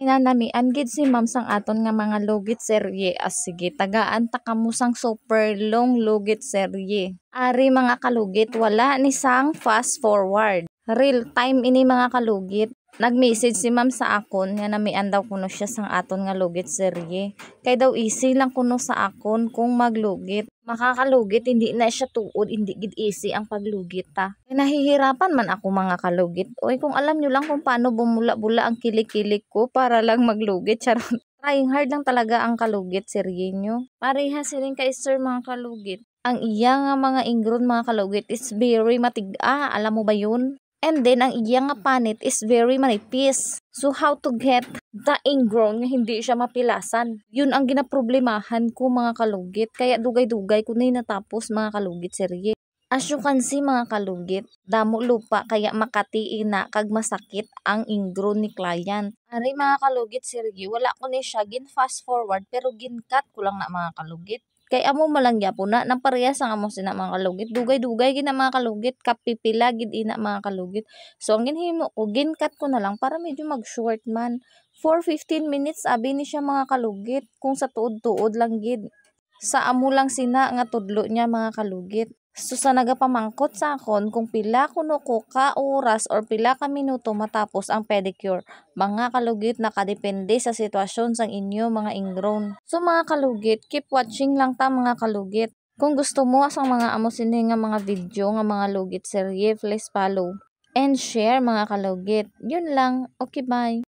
nga namian gid si ma'am sang aton nga mga lugit serye. Sige, tagaan ta kamo sang super long lugit serye. Ari mga kalugit, wala ni sang fast forward. Real time ini mga kalugit. Nag-message si ma'am sa akon nga namian daw kuno siya sang aton nga lugit serye. Kay daw easy lang kuno sa akon kung maglugit. Makakalugit, hindi na siya tuod, hindi gid easy ang paglugit ta. Kay nahihirapan man ako mga kalugit. Oy, kung alam nyo lang kung paano bumula-bula ang kilik-kilik ko para lang maglugit, charot. Trying hard lang talaga ang kalugit, serye nyo. Pareha siling kay sir mga kalugit. Ang iya nga mga ingron mga kalugit is very matiga, alam mo ba yun? And then, ang iya nga panit is very manipis. So, how to get the ingrown nga hindi siya mapilasan? Yun ang ginaproblemahan ko mga kalugit. Kaya dugay-dugay ko na natapos mga kalugit serye. As you can see mga kalugit, damo lupa kaya makatiin na kag masakit ang ingrown ni client. Ari mga kalugit serye, wala ko ni siya gin fast forward pero gin cut ko lang na mga kalugit. Kay amo malang gyapon na nang parehas ang amo sina mga kalugit, dugay-dugay gid na mga kalugit, kapipila gid ina mga kalugit. So ang ginhimo ko, gincut ko na lang para medyo mag-short man. For 15 minutes abi ni siya mga kalugit, kung sa tuod-tuod lang gid. Sa amo lang sina nga tudlo niya mga kalugit. So sa nagapamangkot sa akon kung pila kuno ko ka oras or pila ka minuto matapos ang pedicure. Mga kalugit, nakadepende sa sitwasyon sang inyo mga ingrown. So mga kalugit, keep watching lang ta mga kalugit. Kung gusto mo sang mga amo sini nga mga video nga mga lugit serye, please follow and share mga kalugit. Yun lang. Okay, bye.